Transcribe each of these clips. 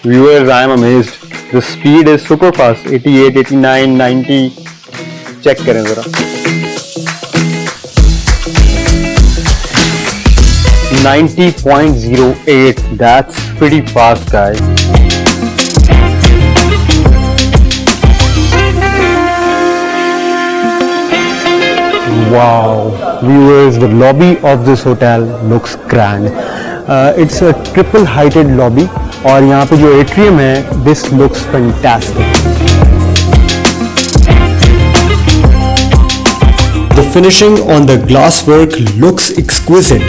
Viewers, I am amazed. The speed is super fast. 88, 89, 90. Check करें जरा. 90.08. That's pretty fast, guys. Wow, viewers, the lobby of this hotel looks grand. It's a triple heighted lobby और यहाँ पे जो atrium है, this looks fantastic. The finishing on the glasswork looks exquisite.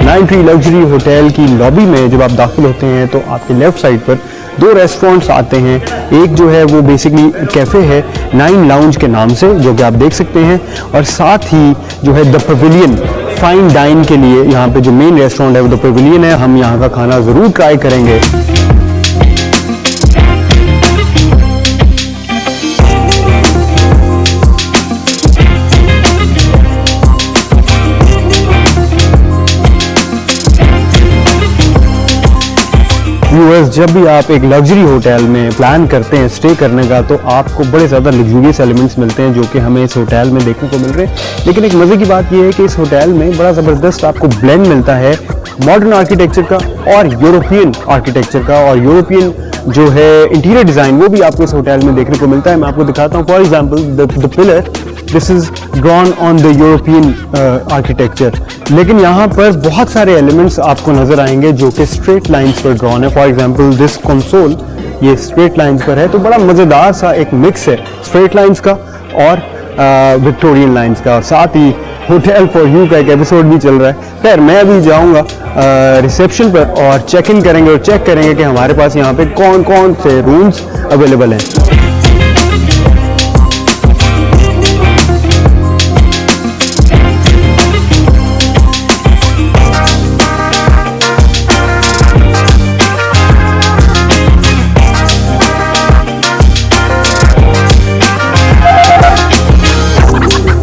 9 luxury hotel की lobby में जब आप दाखिल होते हैं तो आपके लेफ्ट साइड पर दो रेस्टोरेंट्स आते हैं. एक जो है वो बेसिकली कैफ़े है 9 लाउंज के नाम से, जो कि आप देख सकते हैं, और साथ ही जो है द पवेलियन फाइन डाइन के लिए यहाँ पे जो मेन रेस्टोरेंट है वो द पवेलियन है. हम यहाँ का खाना ज़रूर ट्राई करेंगे. व्यूअर्स, जब भी आप एक लग्जरी होटल में प्लान करते हैं स्टे करने का तो आपको बड़े ज़्यादा लग्जूरियस एलिमेंट्स मिलते हैं जो कि हमें इस होटल में देखने को मिल रहे हैं. लेकिन एक मज़े की बात यह है कि इस होटल में बड़ा ज़बरदस्त आपको ब्लेंड मिलता है मॉडर्न आर्किटेक्चर का और यूरोपियन आर्किटेक्चर का, और यूरोपियन जो है इंटीरियर डिज़ाइन वो भी आपको इस होटल में देखने को मिलता है. मैं आपको दिखाता हूँ. For example the pillar, this is drawn on the European architecture. लेकिन यहाँ पर बहुत सारे एलिमेंट्स आपको नजर आएंगे जो कि स्ट्रेट लाइंस पर ड्रॉन है. फॉर एग्जांपल दिस कंसोल, ये स्ट्रेट लाइंस पर है. तो बड़ा मज़ेदार सा एक मिक्स है स्ट्रेट लाइंस का और विक्टोरियन लाइंस का. और साथ ही होटल फॉर यू का एक एपिसोड भी चल रहा है. खैर, मैं अभी जाऊँगा रिसेप्शन पर और चेक इन करेंगे और चेक करेंगे कि हमारे पास यहाँ पे कौन कौन से रूम्स अवेलेबल हैं.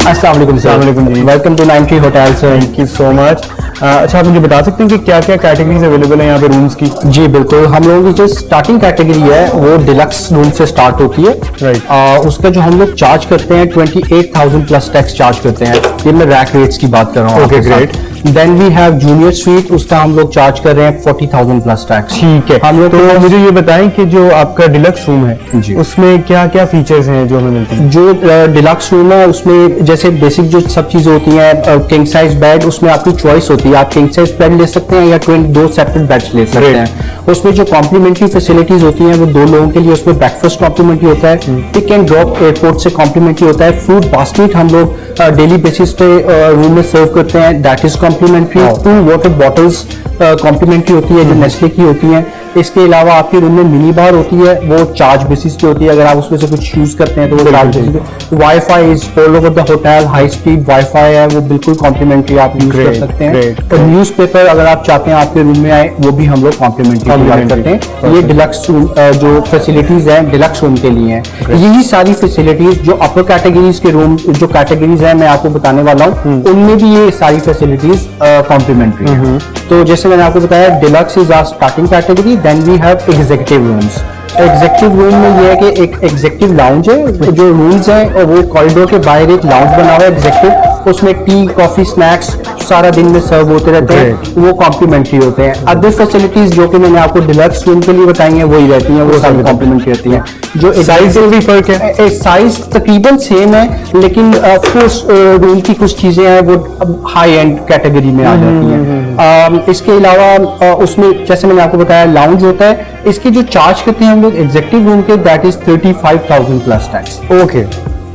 अस्सलाम वालेकुम जी. Welcome to 9 hotel sir. Thank you so much. अच्छा, आप मुझे बता सकते हैं कि क्या क्या कैटेगरीज अवेलेबल है यहाँ पे रूम्स की? जी बिल्कुल. हम लोगों की जो स्टार्टिंग कैटेगरी है वो डिलक्स रूम से स्टार्ट होती है. राइट. उसका जो हम लोग चार्ज करते हैं 28,000 प्लस टैक्स चार्ज करते हैं. ये मैं रैक रेट्स की बात कर रहा हूँ. Okay, great. Then we have junior suite, उसका हम लोग चार्ज कर रहे हैं 40,000 प्लस टैक्स. ठीक है. हम लोग तो मुझे ये बताएं कि जो आपका डिलक्स रूम है जी, उसमें क्या क्या फीचर्स हैं जो हमें मिलते हैं? जो डिलक्स रूम है उसमें जैसे बेसिक जो सब चीजें होती हैं, किंग साइज बेड, उसमें आपकी चॉइस होती है. आप किंग साइज बेड ले सकते हैं या 2 सेपरेट बेड्स ले सकते हैं. उसमें जो कॉम्प्लीमेंट्री फैसिलिटीज होती हैं वो 2 लोगों के लिए, उसमें ब्रेकफास्ट कॉम्प्लीमेंट्री होता है, पिक एंड ड्रॉप एयरपोर्ट से कॉम्प्लीमेंट्री होता है, फ्रूट बास्केट हम लोग डेली बेसिस पे रूम में सर्व करते हैं, that is complimentary. 2 water bottles complimentary होती है जो नेस्ले की होती हैं. इसके अलावा आपके रूम में मिनी बार होती है, वो चार्ज बेसिस पे होती है. अगर आप उसमें से कुछ यूज करते हैं तो वो चार्ज बेसिस पे. Wifi is all over the hotel, high speed wifi है, वो बिल्कुल कॉम्प्लीमेंट्री आप यूज कर सकते हैं. और न्यूज़पेपर अगर आप चाहते हैं आपके रूम में आए वो भी हम लोग कॉम्प्लीमेंट्री प्रोवाइड करते हैं. ये डिलक्स रूम जो फैसिलिटीज है डिलक्स रूम के लिए है. यही सारी फैसिलिटीज जो अपर कैटेगरीज के रूम जो कैटेगरीज है मैं आपको बताने वाला हूँ, उनमें भी ये सारी फैसिलिटीज कॉम्प्लीमेंट्री है. तो जैसे मैंने आपको बताया, deluxe is our starting category. Then we have executive rooms. Executive room में ये है कि एक एग्जीक्यूटिव लाउंज है. जो रूम्स हैं और वो कॉरिडोर के बाहर एक लाउंज बना हुआ है एग्जीक्यूटिव. उसमें टी, कॉफी, स्नैक्स सारा दिन में सर्व होते रहते हैं, वो कॉम्प्लीमेंट्री होते हैं. अदर फैसिलिटीज जो कि मैंने आपको डिलक्स रूम के लिए बताई हैं वही रहती हैं, वो सारी कॉम्प्लीमेंट्री रहती हैं. जो साइज में भी फर्क है? साइज तकरीबन सेम है, लेकिन ऑफकोर्स रूम की कुछ चीजें हैं वो हाई एंड कैटेगरी में आ जाती हैं. इसके अलावा उसमें जैसे मैंने आपको बताया लाउंज होता है. इसके जो चार्ज करते हैं हम लोग एग्जीक्यूटिव रूम के, that is 35,000 plus tax. Okay.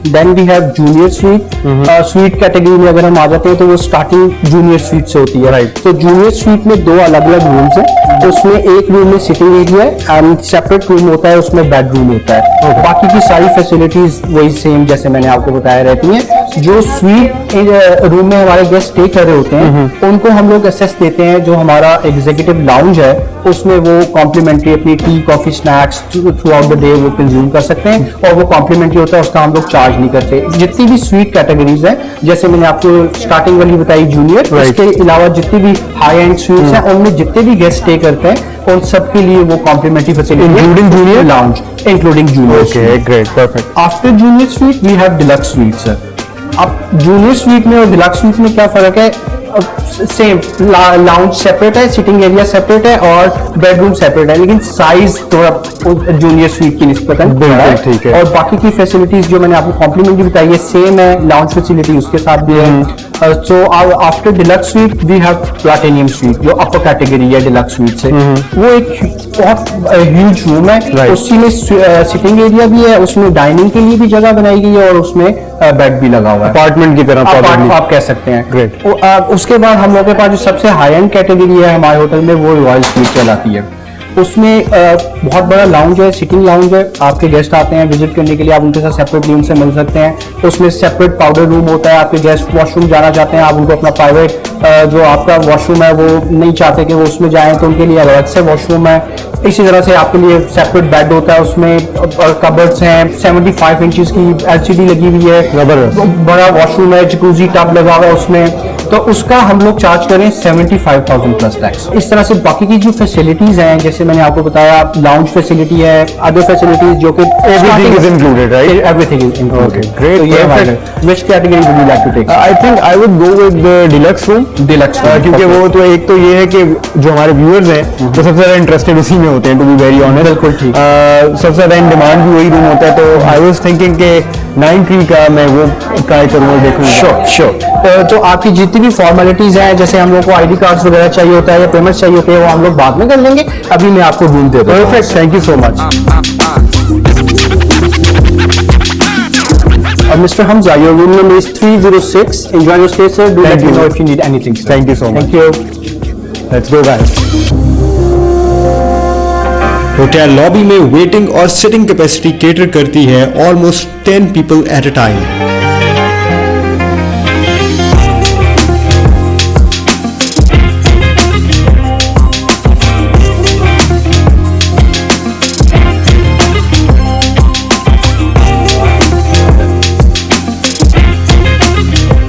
Then we have junior suite. Suite category में अगर हम आ जाते हैं तो वो स्टार्टिंग जूनियर स्वीट से होती है. राइट. तो जूनियर स्वीट में 2 अलग अलग रूम्स हैं. उसमें एक रूम में सिटिंग एरिया है एंड सेपरेट रूम होता है, उसमें बेडरूम होता है. बाकी की सारी फैसिलिटीज वही सेम जैसे मैंने आपको बताया रहती हैं. जो स्वीट रूम में हमारे गेस्ट स्टे कर रहे होते हैं उनको हम लोग एक्सेस देते हैं। जो हमारा एग्जीक्यूटिव लाउंज है उसमें वो कॉम्प्लीमेंट्री अपनी tea coffee snacks through out the day वो कंज्यूम कर सकते हैं और वो कॉम्प्लीमेंट्री होता है, उसका हम लोग चार्ज नहीं करते। जितनी भी स्वीट कैटेगरीज है जैसे मैंने आपको स्टार्टिंग वाली बताई जूनियर, इसके अलावा जितनी भी हाई एंड स्वीट्स हैं उनमें जितने भी गेस्ट स्टे करते हैं उन सबके लिए वो complimentary facility including junior lounge, including junior. Okay great perfect. After junior suite we have deluxe suite sir. अब जूनियर स्वीट में और डिलक्स स्वीट में क्या फर्क है? सेम लाउंज सेपरेट है, सिटिंग एरिया सेपरेट है और बेडरूम सेपरेट है, लेकिन साइज थोड़ा जूनियर स्वीट की निस्बतन बड़ा है। ठीक है। और बाकी की फैसिलिटीज जो मैंने आपको कॉम्प्लीमेंट्री बताई है सेम है, लाउंज फैसिलिटी उसके साथ भी है। So after deluxe suite we have platinum suite जो अपर कैटेगरी है डिलक्स स्वीट से। वो एक बहुत ह्यूज रूम है, उसी में सिटिंग एरिया भी है, उसमें डाइनिंग के लिए भी जगह बनाई गई है और उसमें बेड भी लगा हुआ है, अपार्टमेंट की तरह आप कह सकते हैं। ग्रेट। उसके बाद हम लोगों के पास जो सबसे हाई एंड कैटेगरी है हमारे होटल में वो रॉयल स्वीट कहलाती है। उसमें बहुत बड़ा लाउंज है, सिटिंग लाउंज है। आपके गेस्ट आते हैं विजिट करने के लिए, आप उनके साथ सेपरेटली उनसे मिल सकते हैं। उसमें सेपरेट पाउडर रूम होता है। आपके गेस्ट वॉशरूम जाना चाहते हैं, आप उनको अपना प्राइवेट जो आपका वॉशरूम है वो नहीं चाहते कि वो उसमें जाएं तो उनके लिए अलग से वॉशरूम है। इसी तरह से आपके लिए सेपरेट बेड होता है, उसमें कबर्ड्स हैं, 75 इंचेस की LCD लगी हुई है, बड़ा वॉशरूम है, जकूजी टब लगा हुआ है उसमें, तो उसका हम लोग चार्ज करें 75,000 प्लस टैक्स। इस तरह से बाकी की जो फैसिलिटीज हैं जैसे मैंने आपको बताया लाउंज फैसिलिटी है, अदर फैसिलिटीज जो कि everything is included right, everything is included. Okay, great, तो ये perfect. Which category would you like to take? I think I would go with the deluxe room. Deluxe क्योंकि वो तो एक तो ये है कि जो हमारे व्यूअर्स हैं वो सबसे ज्यादा इंटरेस्टेड उसी में होते हैं, टू बी वेरी ऑनेस्ट। बिल्कुल ठीक। सबसे ज्यादा इन डिमांड भी वही रूम होता है, तो आई वाज थिंकिंग कि 9 ट्री का मैं वो ट्राई करूंगा, देखूंगा। श्योर। तो आपकी जितनी भी फॉर्मेलिटीज हैं जैसे हम लोग को ID कार्ड्स वगैरह चाहिए होता है या पेमेंट चाहिए होते हैं वो हम लोग बाद में कर लेंगे। अभी मैं आपको रूम दे दूँ। Perfect, thank you so much. Mr. Hamza, your room number is 306. Enjoy your stay, sir. Do let me know if you need anything, sir. Thank you so much. Thank you. Let's go guys. Hotel lobby में waiting और sitting capacity cater करती है almost 10 people at a time.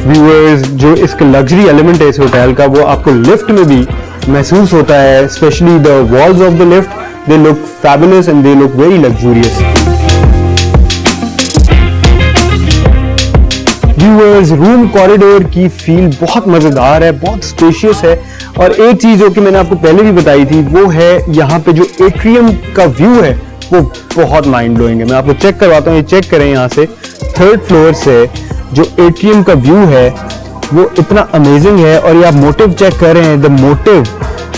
Viewers, जो इसका luxury element है इस hotel का वो आपको लिफ्ट में भी महसूस होता है, specially the walls of the lift, they look fabulous and they look very luxurious. Viewers, room corridor की फील बहुत मजेदार है, बहुत स्पेशियस है। और एक चीज जो कि मैंने आपको पहले भी बताई थी वो है यहाँ पे जो एट्रियम का व्यू है वो बहुत माइंड ब्लोइंग है। मैं आपको चेक करवाता हूँ, ये चेक करें यहाँ से 3rd फ्लोर से जो एट्रियम का व्यू है वो इतना अमेजिंग है। और ये आप मोटिव चेक कर रहे हैं, the motive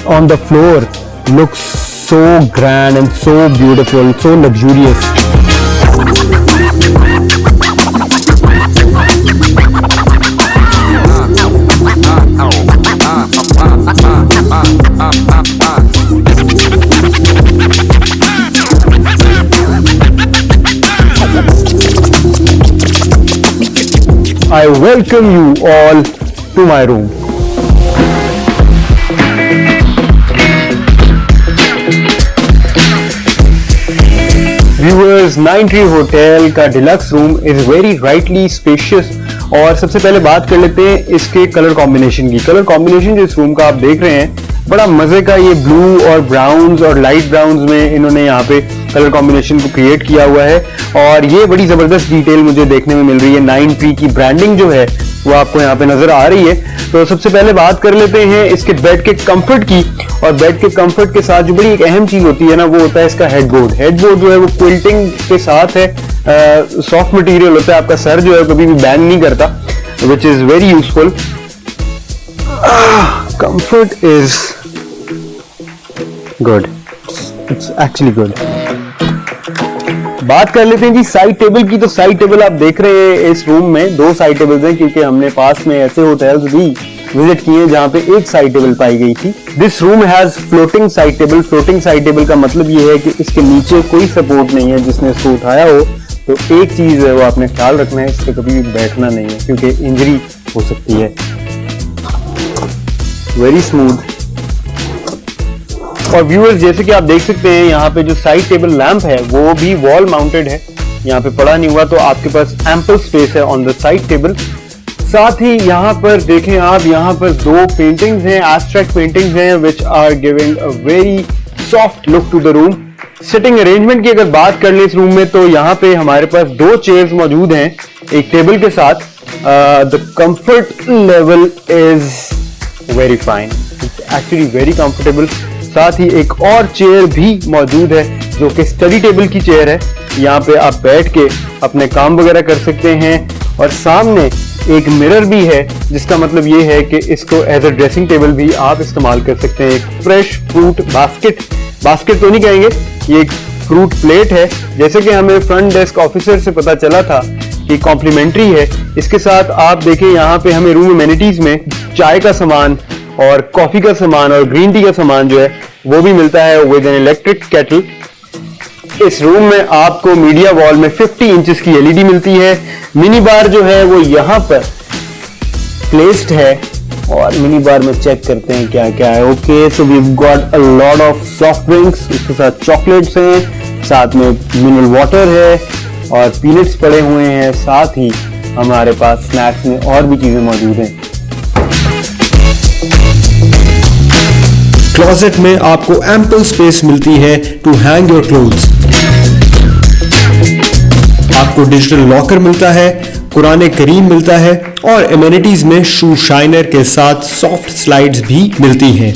on the floor looks so grand and so beautiful, so luxurious. I welcome you all to my room. Viewers, 9 Tree Hotel का deluxe room is very rightly spacious. और सबसे पहले बात कर लेते हैं इसके कलर कॉम्बिनेशन की। कलर कॉम्बिनेशन जो इस रूम का आप देख रहे हैं बड़ा मजे का, ये ब्लू और ब्राउन्स और लाइट ब्राउन्स में इन्होंने यहाँ पे कलर कॉम्बिनेशन को क्रिएट किया हुआ है। और ये बड़ी जबरदस्त डिटेल मुझे देखने में मिल रही है। 9P की ब्रांडिंग जो है वो आपको यहाँ पे नजर आ रही है। तो सबसे पहले बात कर लेते हैं इसके बेड के कंफर्ट की। और बेड के कंफर्ट के साथ जो बड़ी एक अहम चीज होती है ना वो होता है इसका हेडबोर्ड। हेडबोर्ड जो है वो क्विल्टिंग के साथ है, सॉफ्ट मटेरियल होता है, आपका सर जो है कभी भी बैंग नहीं करता, which is very useful. Comfort is good, it's actually good. बात कर लेते हैं जी साइड टेबल की। तो साइड टेबल आप देख रहे हैं इस रूम में 2 साइड टेबल्स हैं, क्योंकि हमने पास में ऐसे होटल्स भी विजिट किए जहां पे एक साइड टेबल पाई गई थी। This room has floating side table. Floating side table का मतलब ये है कि इसके नीचे कोई सपोर्ट नहीं है जिसने इसको उठाया हो तो एक चीज़ है वो आपने ख्याल रखना है, इस पर कभी भी बैठना नहीं है क्योंकि इंजरी हो सकती है। Very smooth. और व्यूअर्स जैसे कि आप देख सकते हैं यहाँ पे जो साइड टेबल लैंप है वो भी वॉल माउंटेड है, यहाँ पे पड़ा नहीं हुआ, तो आपके पास एम्पल स्पेस है ऑन द साइड टेबल। साथ ही यहाँ पर देखें आप, यहाँ पर दो पेंटिंग्स हैं, एब्स्ट्रैक्ट पेंटिंग्स हैं which are giving a very soft look to the room. Sitting arrangement की अगर बात कर ले इस रूम में, तो यहाँ पे हमारे पास दो चेयर्स मौजूद हैं एक टेबल के साथ। The comfort level is very fine, it's actually very comfortable. साथ ही एक और चेयर भी मौजूद है जो कि स्टडी टेबल की चेयर है, यहाँ पे आप बैठ के अपने काम वगैरह कर सकते हैं। और सामने एक मिरर भी है जिसका मतलब ये है कि इसको एज अ ड्रेसिंग टेबल भी आप इस्तेमाल कर सकते हैं। एक फ्रेश फ्रूट बास्केट तो नहीं कहेंगे, ये एक फ्रूट प्लेट है, जैसे कि हमें फ्रंट डेस्क ऑफिसर से पता चला था कि कॉम्प्लीमेंट्री है। इसके साथ आप देखें यहाँ पे हमें रूम एमेनिटीज में चाय का सामान और कॉफी का सामान और ग्रीन टी का सामान जो है वो भी मिलता है विद एन इलेक्ट्रिक केटल। इस रूम में आपको मीडिया वॉल में 50 इंचेस की एलईडी मिलती है। मिनी बार जो है वो यहाँ पर प्लेस्ड है और मिनी बार में चेक करते हैं क्या क्या है। Okay, so we got a lot of soft drinks, इसके साथ चॉकलेट्स हैं, साथ में मिनरल वाटर है और पीनट्स पड़े हुए हैं। साथ ही हमारे पास स्नैक्स में और भी चीजें मौजूद हैं। क्लोजेट में आपको एम्पल स्पेस मिलती है टू हैंग योर क्लोथ्स। आपको डिजिटल लॉकर मिलता है, कुरान करीम मिलता है और एमेनिटीज में शू शाइनर के साथ सॉफ्ट स्लाइड्स भी मिलती हैं।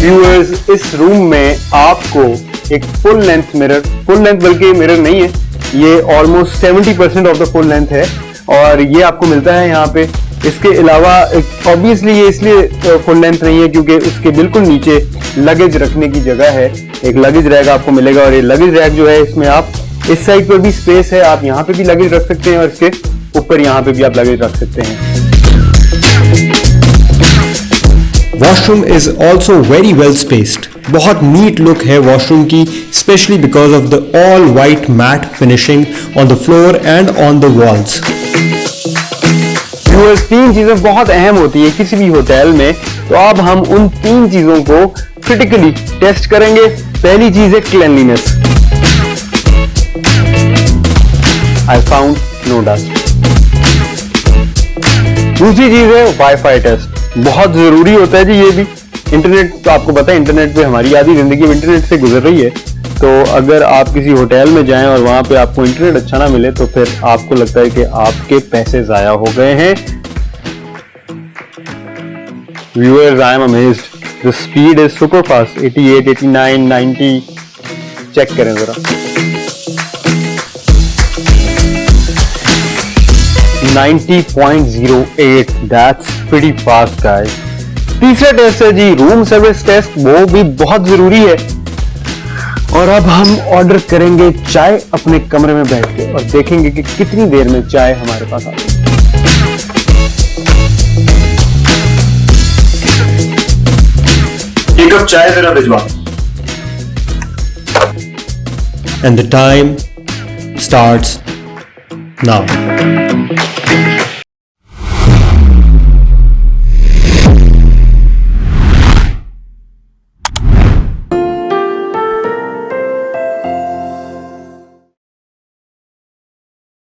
व्यूअर्स इस रूम में आपको एक फुल लेंथ बल्कि मिरर नहीं है, ये almost 70% of the full length है और ये आपको मिलता है यहाँ पे। इसके अलावा ऑब्वियसली ये इसलिए फुल लेंथ नहीं है क्योंकि उसके बिल्कुल नीचे लगेज रखने की जगह है, एक लगेज रैक आपको मिलेगा और ये लगेज रैक जो है इसमें आप इस साइड पर भी स्पेस है, आप यहाँ पे भी लगेज रख सकते हैं और इसके ऊपर यहाँ पे भी आप लगेज रख सकते हैं। Washroom is also very well spaced. बहुत नीट लुक है वॉशरूम की, specially because of the all white mat finishing on the floor and on the walls. Viewers तीन चीजें बहुत अहम होती है किसी भी होटल में, तो अब हम उन तीन चीजों को क्रिटिकली टेस्ट करेंगे। पहली चीज है cleanliness. I found no dust. दूसरी चीज है वाईफाई टेस्ट, बहुत जरूरी होता है जी ये भी। इंटरनेट तो आपको पता है, इंटरनेट पे हमारी आधी जिंदगी इंटरनेट से गुजर रही है, तो अगर आप किसी होटल में जाएं और वहां पे आपको इंटरनेट अच्छा ना मिले तो फिर आपको लगता है कि आपके पैसे जाया हो गए हैं। Viewers I am amazed, the speed is super fast, 88, 89, 90। Check करें जरा, 90.08, दैट्स प्रीटी फास्ट गाइस। तीसरा टेस्ट है जी रूम सर्विस टेस्ट, वो भी बहुत जरूरी है। और अब हम ऑर्डर करेंगे चाय अपने कमरे में बैठ के और देखेंगे कि कितनी देर में चाय हमारे पास आती है। एक कप चाय जरा भिजवा। And the time starts now.